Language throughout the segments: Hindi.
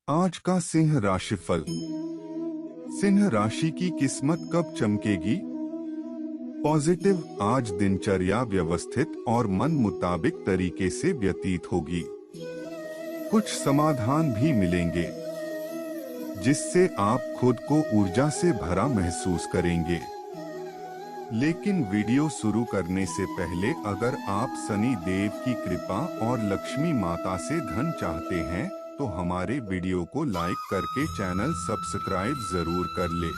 आज का सिंह राशिफल। सिंह राशि की किस्मत कब चमकेगी? पॉजिटिव, आज दिनचर्या व्यवस्थित और मन मुताबिक तरीके से व्यतीत होगी। कुछ समाधान भी मिलेंगे जिससे आप खुद को ऊर्जा से भरा महसूस करेंगे। लेकिन वीडियो शुरू करने से पहले अगर आप शनि देव की कृपा और लक्ष्मी माता से धन चाहते हैं तो हमारे वीडियो को लाइक करके चैनल सब्सक्राइब जरूर कर ले।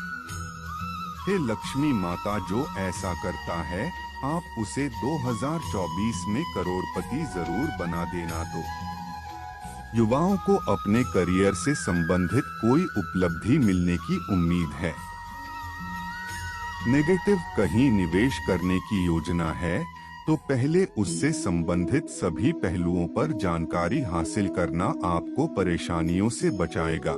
हे लक्ष्मी माता, जो ऐसा करता है आप उसे 2024 में करोड़पति जरूर बना देना। तो युवाओं को अपने करियर से संबंधित कोई उपलब्धि मिलने की उम्मीद है। नेगेटिव, कहीं निवेश करने की योजना है तो पहले उससे संबंधित सभी पहलुओं पर जानकारी हासिल करना आपको परेशानियों से बचाएगा।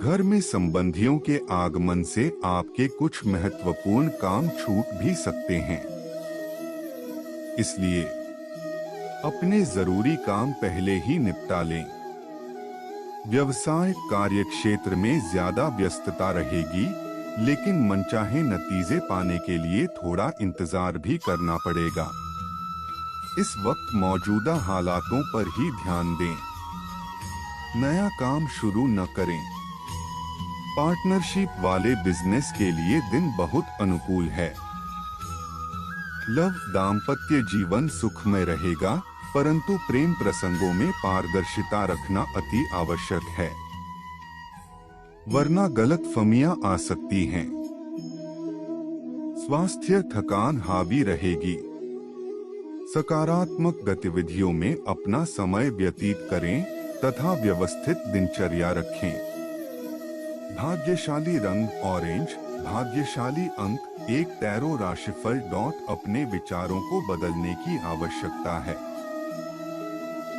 घर में संबंधियों के आगमन से आपके कुछ महत्वपूर्ण काम छूट भी सकते हैं, इसलिए अपने जरूरी काम पहले ही निपटा लें। व्यवसाय कार्य क्षेत्र में ज्यादा व्यस्तता रहेगी, लेकिन मनचाहे नतीजे पाने के लिए थोड़ा इंतजार भी करना पड़ेगा। इस वक्त मौजूदा हालातों पर ही ध्यान दें। नया काम शुरू न करें। पार्टनरशिप वाले बिजनेस के लिए दिन बहुत अनुकूल है। लव, दाम्पत्य जीवन सुखमय रहेगा, परंतु प्रेम प्रसंगों में पारदर्शिता रखना अति आवश्यक है, वरना गलतफहमियां आ सकती हैं। स्वास्थ्य, थकान हावी रहेगी। सकारात्मक गतिविधियों में अपना समय व्यतीत करें तथा व्यवस्थित दिनचर्या रखें। भाग्यशाली रंग ऑरेंज, भाग्यशाली अंक 1। टैरो राशिफल अपने विचारों को बदलने की आवश्यकता है।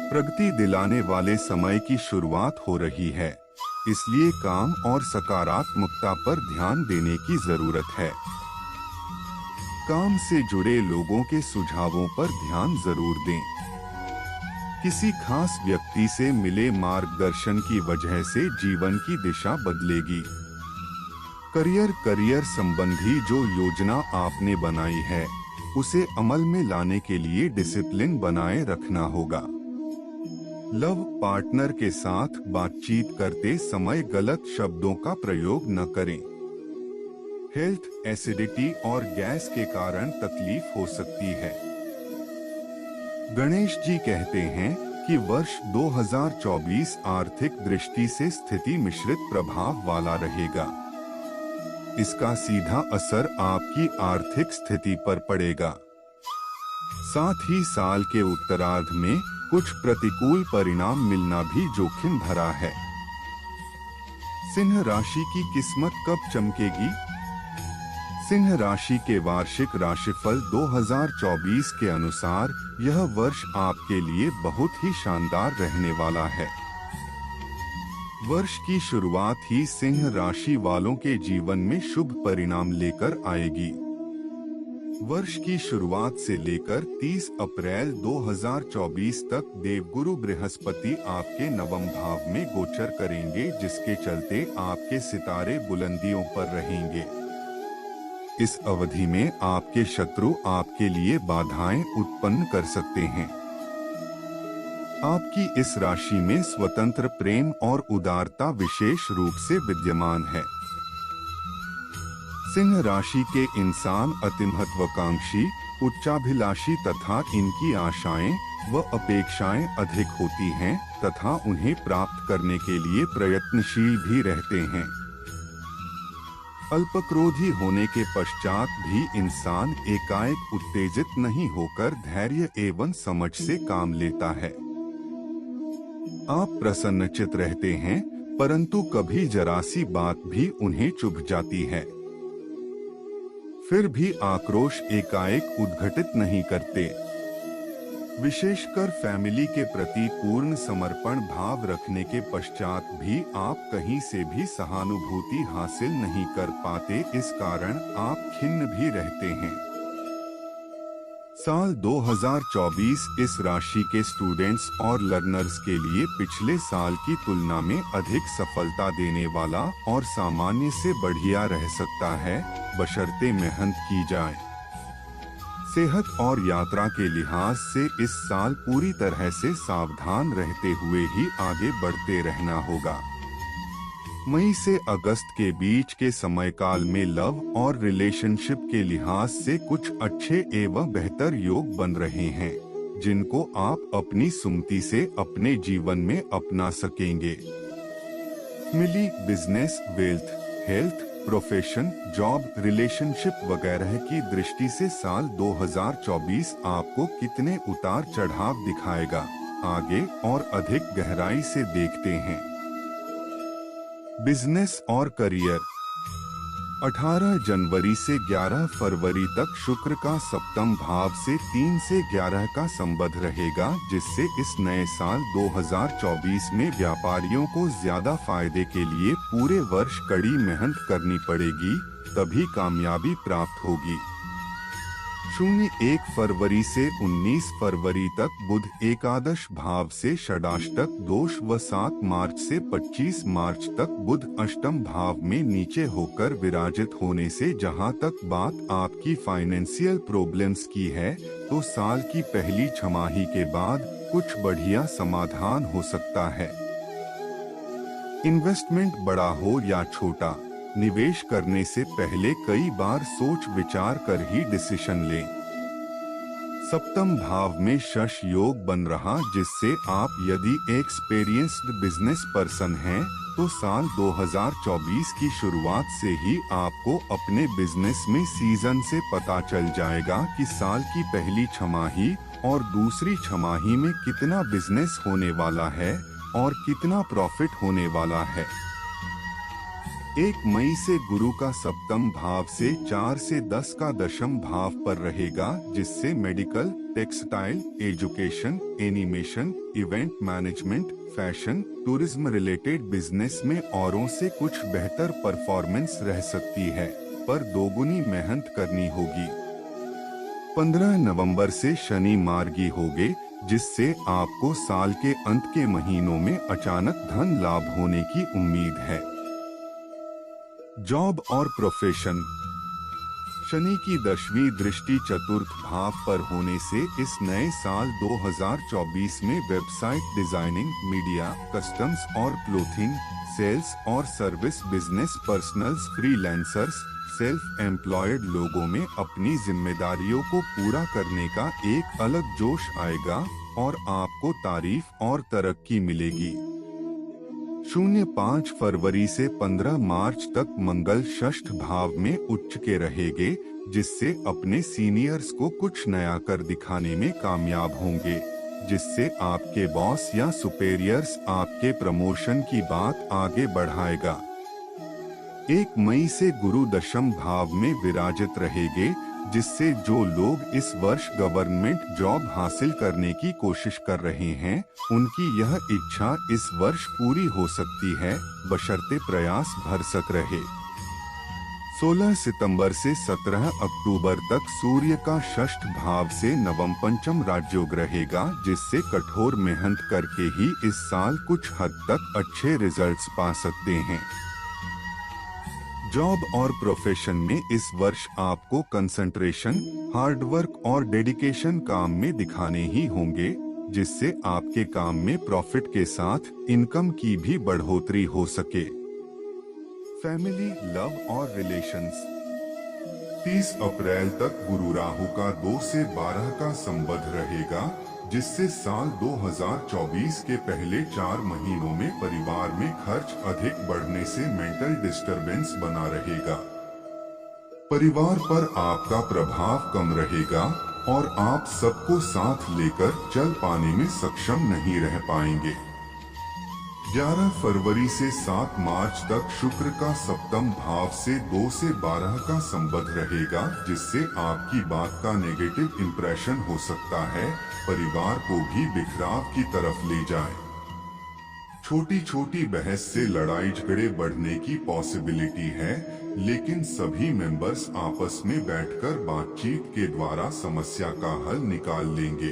प्रगति दिलाने वाले समय की शुरुआत हो रही है, इसलिए काम और सकारात्मकता पर ध्यान देने की जरूरत है। काम से जुड़े लोगों के सुझावों पर ध्यान जरूर दें। किसी खास व्यक्ति से मिले मार्गदर्शन की वजह से जीवन की दिशा बदलेगी। करियर संबंधी जो योजना आपने बनाई है उसे अमल में लाने के लिए डिसिप्लिन बनाए रखना होगा। लव, पार्टनर के साथ बातचीत करते समय गलत शब्दों का प्रयोग न करें। हेल्थ, एसिडिटी और गैस के कारण तकलीफ हो सकती है। गणेश जी कहते हैं कि वर्ष 2024 आर्थिक दृष्टि से स्थिति मिश्रित प्रभाव वाला रहेगा। इसका सीधा असर आपकी आर्थिक स्थिति पर पड़ेगा। साथ ही साल के उत्तरार्ध में कुछ प्रतिकूल परिणाम मिलना भी जोखिम भरा है। सिंह राशि की किस्मत कब चमकेगी? सिंह राशि के वार्षिक राशिफल 2024 के अनुसार यह वर्ष आपके लिए बहुत ही शानदार रहने वाला है। वर्ष की शुरुआत ही सिंह राशि वालों के जीवन में शुभ परिणाम लेकर आएगी। वर्ष की शुरुआत से लेकर 30 अप्रैल 2024 तक देवगुरु बृहस्पति आपके नवम भाव में गोचर करेंगे, जिसके चलते आपके सितारे बुलंदियों पर रहेंगे। इस अवधि में आपके शत्रु आपके लिए बाधाएं उत्पन्न कर सकते हैं। आपकी इस राशि में स्वतंत्र प्रेम और उदारता विशेष रूप से विद्यमान है। सिंह राशि के इंसान अति महत्वाकांक्षी, उच्चाभिलाषी तथा इनकी आशाएं व अपेक्षाएं अधिक होती हैं तथा उन्हें प्राप्त करने के लिए प्रयत्नशील भी रहते हैं। अल्पक्रोधी होने के पश्चात भी इंसान एकाएक उत्तेजित नहीं होकर धैर्य एवं समझ से काम लेता है। आप प्रसन्नचित रहते हैं, परंतु कभी जरा सी बात भी उन्हें चुभ जाती है। फिर भी आक्रोश एकाएक उद्घटित नहीं करते। विशेषकर फैमिली के प्रति पूर्ण समर्पण भाव रखने के पश्चात भी आप कहीं से भी सहानुभूति हासिल नहीं कर पाते। इस कारण आप खिन्न भी रहते हैं। साल 2024 इस राशि के स्टूडेंट्स और लर्नर्स के लिए पिछले साल की तुलना में अधिक सफलता देने वाला और सामान्य से बढ़िया रह सकता है, बशर्ते मेहनत की जाए। सेहत और यात्रा के लिहाज से इस साल पूरी तरह से सावधान रहते हुए ही आगे बढ़ते रहना होगा। मई से अगस्त के बीच के समय काल में लव और रिलेशनशिप के लिहाज से कुछ अच्छे एवं बेहतर योग बन रहे हैं, जिनको आप अपनी सुमति से अपने जीवन में अपना सकेंगे। मिली business, wealth, health, profession, job, relationship वगैरह की दृष्टि से साल 2024 आपको कितने उतार चढ़ाव दिखाएगा, आगे और अधिक गहराई से देखते हैं। बिजनेस और करियर। 18 जनवरी से 11 फरवरी तक शुक्र का सप्तम भाव से 3 से 11 का संबंध रहेगा, जिससे इस नए साल 2024 में व्यापारियों को ज्यादा फायदे के लिए पूरे वर्ष कड़ी मेहनत करनी पड़ेगी, तभी कामयाबी प्राप्त होगी। 1 फरवरी से 19 फरवरी तक बुध एकादश भाव से षडाष्टक दोष व 7 मार्च से 25 मार्च तक बुध अष्टम भाव में नीचे होकर विराजित होने से जहां तक बात आपकी फाइनेंशियल प्रॉब्लम्स की है, तो साल की पहली छमाही के बाद कुछ बढ़िया समाधान हो सकता है। इन्वेस्टमेंट बड़ा हो या छोटा, निवेश करने से पहले कई बार सोच विचार कर ही डिसीजन लें। सप्तम भाव में शश योग बन रहा, जिससे आप यदि एक्सपीरियंस्ड बिजनेस पर्सन हैं, तो साल 2024 की शुरुआत से ही आपको अपने बिजनेस में सीजन से पता चल जाएगा कि साल की पहली छमाही और दूसरी छमाही में कितना बिजनेस होने वाला है और कितना प्रॉफिट होने वाला है। 1 मई से गुरु का सप्तम भाव से 4 से 10 का दशम भाव पर रहेगा, जिससे medical, textile, education, animation, event management, fashion, tourism related business में औरों से कुछ बेहतर परफॉर्मेंस रह सकती है, पर दोगुनी मेहनत करनी होगी। 15 नवंबर से शनि मार्गी होंगे, जिससे आपको साल के अंत के महीनों में अचानक धन लाभ होने की उम्मीद है। जॉब और प्रोफेशन। शनि की 10वीं दृष्टि चतुर्थ भाव पर होने से इस नए साल 2024 में वेबसाइट डिजाइनिंग, मीडिया, कस्टम्स और क्लोथिंग, सेल्स और service business personals, freelancers, self employed लोगों में अपनी जिम्मेदारियों को पूरा करने का एक अलग जोश आएगा और आपको तारीफ और तरक्की मिलेगी। 5 फरवरी से 15 मार्च तक मंगल षष्ठ भाव में उच्च के रहेंगे, जिससे अपने सीनियर्स को कुछ नया कर दिखाने में कामयाब होंगे, जिससे आपके बॉस या सुपेरियर्स आपके प्रमोशन की बात आगे बढ़ाएगा। 1 मई से गुरु दशम भाव में विराजित रहेंगे, जिससे जो लोग इस वर्ष गवर्नमेंट जॉब हासिल करने की कोशिश कर रहे हैं, उनकी यह इच्छा इस वर्ष पूरी हो सकती है, बशर्ते प्रयास भरसक रहे। 16 सितंबर से 17 अक्टूबर तक सूर्य का षष्ठ भाव से नवम पंचम राजयोग रहेगा, जिससे कठोर मेहनत करके ही इस साल कुछ हद तक अच्छे रिजल्ट्स पा सकते हैं। जॉब और प्रोफेशन में इस वर्ष आपको कंसंट्रेशन, हार्डवर्क और डेडिकेशन काम में दिखाने ही होंगे, जिससे आपके काम में प्रॉफिट के साथ इनकम की भी बढ़ोतरी हो सके। फैमिली, लव और रिलेशंस। 30 अप्रैल तक गुरु राहु का 2 से 12 का संबंध रहेगा, जिससे साल 2024 के पहले 4 महीनों में परिवार में खर्च अधिक बढ़ने से मेंटल डिस्टरबेंस बना रहेगा। परिवार पर आपका प्रभाव कम रहेगा और आप सबको साथ लेकर चल पाने में सक्षम नहीं रह पाएंगे। 11 फरवरी से 7 मार्च तक शुक्र का सप्तम भाव से 2 से 12 का संबंध रहेगा, जिससे आपकी बात का नेगेटिव इंप्रेशन हो सकता है, परिवार को भी बिखराव की तरफ ले जाए। छोटी छोटी बहस से लड़ाई झगड़े बढ़ने की पॉसिबिलिटी है, लेकिन सभी मेंबर्स आपस में बैठकर बातचीत के द्वारा समस्या का हल निकाल लेंगे।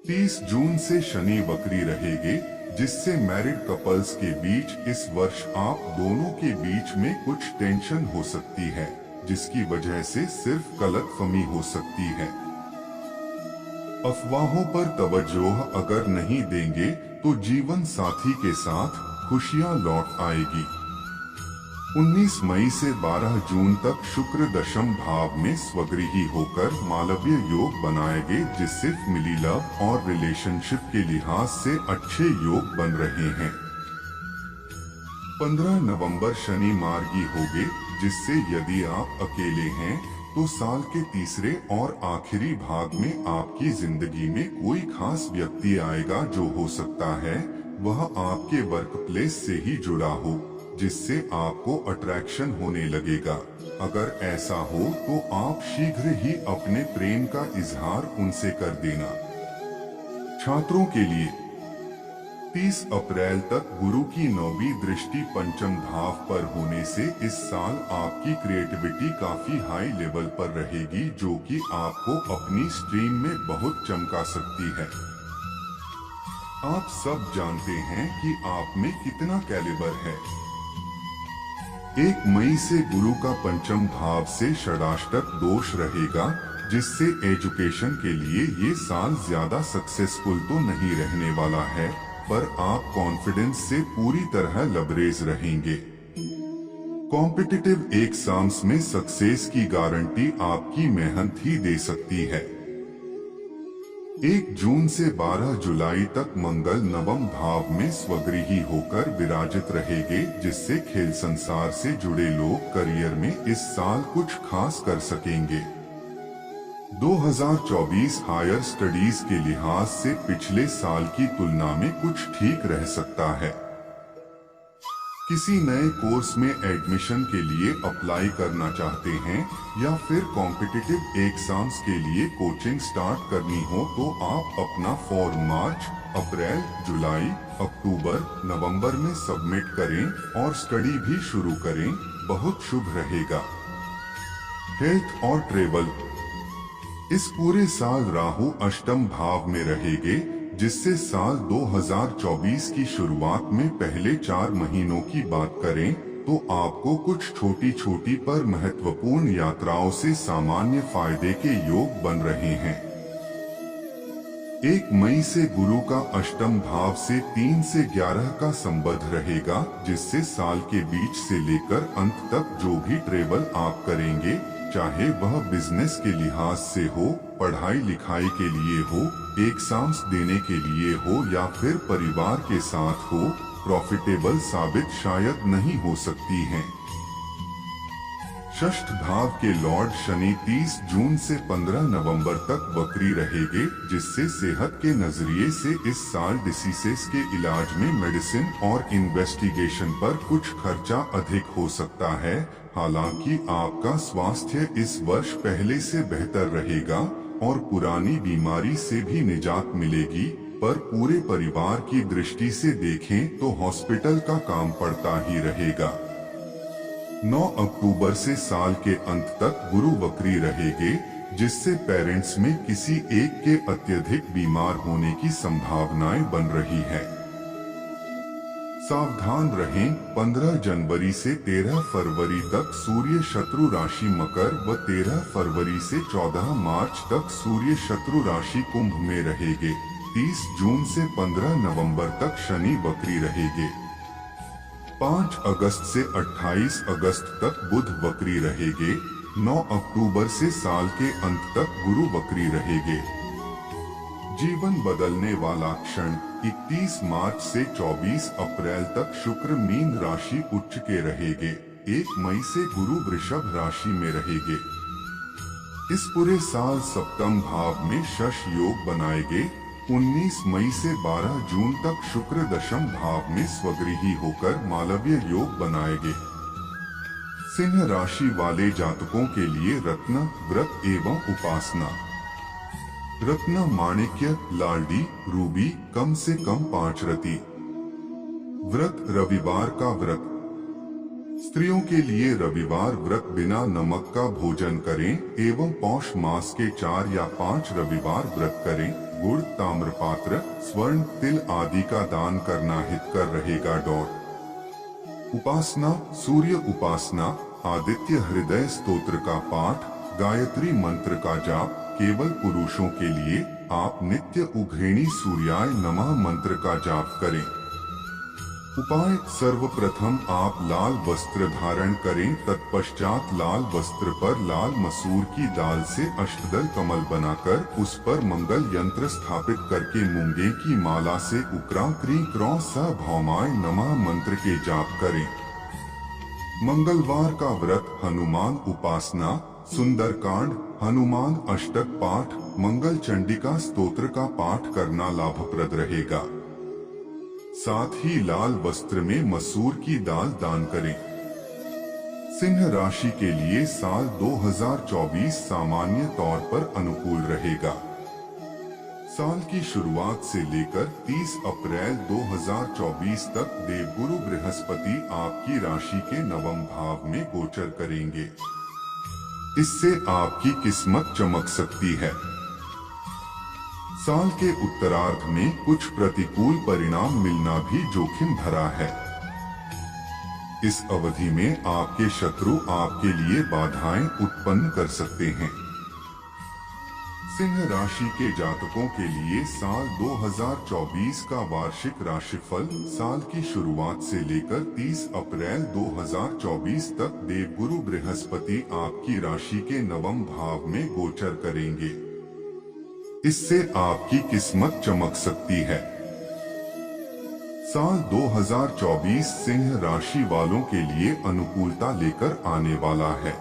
30 जून से शनि वक्री रहेगे, जिससे मैरिड कपल्स के बीच इस वर्ष आप दोनों के बीच में कुछ टेंशन हो सकती है, जिसकी वजह से सिर्फ गलतफहमी हो सकती है। अफवाहों पर तवज्जो अगर नहीं देंगे तो जीवन साथी के साथ खुशियां लौट आएगी। 19 मई से 12 जून तक शुक्र दशम भाव में स्वगृही होकर मालवीय योग बनाएंगे, जिससे फैमिली लव और रिलेशनशिप के लिहाज से अच्छे योग बन रहे हैं। 15 नवंबर शनि मार्गी होंगे, जिससे यदि आप अकेले हैं तो साल के तीसरे और आखिरी भाग में आपकी जिंदगी में कोई खास व्यक्ति आएगा, जो हो सकता है वह आपके वर्क प्लेस से ही जुड़ा हो, जिससे आपको अट्रैक्शन होने लगेगा। अगर ऐसा हो तो आप शीघ्र ही अपने प्रेम का इजहार उनसे कर देना। छात्रों के लिए 30 अप्रैल तक गुरु की 9वीं दृष्टि पंचम भाव पर होने से इस साल आपकी क्रिएटिविटी काफी हाई लेवल पर रहेगी, जो कि आपको अपनी स्ट्रीम में बहुत चमका सकती है। आप सब जानते हैं कि आप में कितना कैलिबर है। 1 मई से गुरु का पंचम भाव से षडाष्टक दोष रहेगा, जिससे एजुकेशन के लिए ये साल ज्यादा सक्सेसफुल तो नहीं रहने वाला है, पर आप कॉन्फिडेंस से पूरी तरह लबरेज रहेंगे। कॉम्पिटिटिव एग्जाम्स में सक्सेस की गारंटी आपकी मेहनत ही दे सकती है। 1 जून से 12 जुलाई तक मंगल नवम भाव में स्वगृही होकर विराजित रहेंगे, जिससे खेल संसार से जुड़े लोग करियर में इस साल कुछ खास कर सकेंगे। 2024 हायर स्टडीज के लिहाज से पिछले साल की तुलना में कुछ ठीक रह सकता है। किसी नए कोर्स में एडमिशन के लिए अप्लाई करना चाहते हैं या फिर कॉम्पिटिटिव एग्जाम्स के लिए कोचिंग स्टार्ट करनी हो तो आप अपना फॉर्म मार्च, अप्रैल, जुलाई, अक्टूबर, नवंबर में सबमिट करें और स्टडी भी शुरू करें, बहुत शुभ रहेगा। हेल्थ और ट्रेवल। इस पूरे साल राहु अष्टम भाव में रहेंगे, जिससे साल 2024 की शुरुआत में पहले 4 महीनों की बात करें तो आपको कुछ छोटी छोटी पर महत्वपूर्ण यात्राओं से सामान्य फायदे के योग बन रहे हैं। 1 मई से गुरु का अष्टम भाव से 3 से 11 का संबंध रहेगा, जिससे साल के बीच से लेकर अंत तक जो भी ट्रेवल आप करेंगे, चाहे वह बिजनेस के लिहाज से हो, पढ़ाई लिखाई के लिए हो, एग्जाम्स देने के लिए हो या फिर परिवार के साथ हो, प्रॉफिटेबल साबित शायद नहीं हो सकती हैं। षष्ठ भाव के लॉर्ड शनि 30 जून से 15 नवंबर तक वक्री रहेंगे, जिससे सेहत के नजरिए से इस साल डिसीजेस के इलाज में मेडिसिन और इन्वेस्टिगेशन पर कुछ खर्चा अधिक हो सकता है। हालांकि आपका स्वास्थ्य इस वर्ष पहले से बेहतर रहेगा और पुरानी बीमारी से भी निजात मिलेगी, पर पूरे परिवार की दृष्टि से देखें तो हॉस्पिटल का काम पड़ता ही रहेगा। 9 अक्टूबर से साल के अंत तक गुरु वक्री रहेंगे, जिससे पेरेंट्स में किसी एक के अत्यधिक बीमार होने की संभावनाएं बन रही है। सावधान रहें। 15 जनवरी से 13 फरवरी तक सूर्य शत्रु राशि मकर व 13 फरवरी से 14 मार्च तक सूर्य शत्रु राशि कुंभ में रहेंगे। 30 जून से 15 नवंबर तक शनि वक्री रहेंगे। 5 अगस्त से 28 अगस्त तक बुध वक्री रहेंगे। 9 अक्टूबर से साल के अंत तक गुरु वक्री रहेंगे। जीवन बदलने वाला क्षण 31 मार्च से 24 अप्रैल तक शुक्र मीन राशि उच्च के रहेंगे। 1 मई से गुरु वृषभ राशि में रहेंगे। इस पूरे साल सप्तम भाव में शश योग बनाएंगे। 19 मई से 12 जून तक शुक्र दशम भाव में स्वगृही होकर मालवीय योग बनाएंगे। सिंह राशि वाले जातकों के लिए रत्न व्रत एवं उपासना। रत्न माणिक्य, लालडी, रूबी कम से कम 5 रति। व्रत रविवार का व्रत। स्त्रियों के लिए रविवार व्रत बिना नमक का भोजन करें एवं पौष मास के 4 या 5 रविवार व्रत करें। गुड़, ताम्रपात्र, स्वर्ण, तिल आदि का दान करना हितकर रहेगा। उपासना, सूर्य उपासना, आदित्य हृदय स्तोत्र का पाठ, गायत्री मंत्र का जाप केवल पुरुषों के लिए। आप नित्य उघ्रेणी सूर्याय नमः मंत्र का जाप करें। उपाय, सर्वप्रथम आप लाल वस्त्र धारण करें, तत्पश्चात लाल वस्त्र पर लाल मसूर की दाल से अष्टदल कमल बनाकर उस पर मंगल यंत्र स्थापित करके मूंगे की माला से उक्रा क्री क्रौ स भौमाय नमः मंत्र के जाप करें। मंगलवार का व्रत हनुमान उपासना, सुंदरकांड, हनुमान अष्टक पाठ, मंगल चंडिका स्तोत्र का पाठ करना लाभप्रद रहेगा। साथ ही लाल वस्त्र में मसूर की दाल दान करें। सिंह राशि के लिए साल 2024 सामान्य तौर पर अनुकूल रहेगा। साल की शुरुआत से लेकर 30 अप्रैल 2024 तक देवगुरु बृहस्पति आपकी राशि के नवम भाव में गोचर करेंगे। इससे आपकी किस्मत चमक सकती है। साल के उत्तरार्ध में कुछ प्रतिकूल परिणाम मिलना भी जोखिम भरा है। इस अवधि में आपके शत्रु आपके लिए बाधाएं उत्पन्न कर सकते हैं। सिंह राशि के जातकों के लिए साल 2024 का वार्षिक राशिफल। साल की शुरुआत से लेकर 30 अप्रैल 2024 तक देवगुरु बृहस्पति आपकी राशि के नवम भाव में गोचर करेंगे। इससे आपकी किस्मत चमक सकती है। साल 2024 सिंह राशि वालों के लिए अनुकूलता लेकर आने वाला है।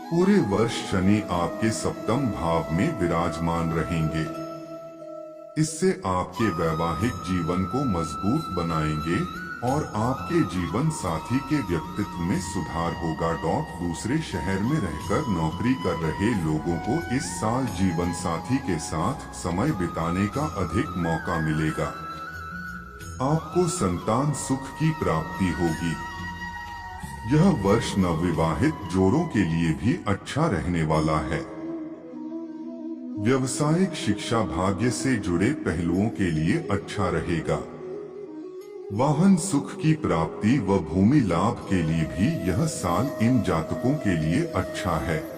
पूरे वर्ष शनि आपके सप्तम भाव में विराजमान रहेंगे। इससे आपके वैवाहिक जीवन को मजबूत बनाएंगे और आपके जीवन साथी के व्यक्तित्व में सुधार होगा। दूसरे शहर में रहकर नौकरी कर रहे लोगों को इस साल जीवन साथी के साथ समय बिताने का अधिक मौका मिलेगा। आपको संतान सुख की प्राप्ति होगी। यह वर्ष नवविवाहित जोड़ों के लिए भी अच्छा रहने वाला है। व्यावसायिक शिक्षा भाग्य से जुड़े पहलुओं के लिए अच्छा रहेगा। वाहन सुख की प्राप्ति व भूमि लाभ के लिए भी यह साल इन जातकों के लिए अच्छा है।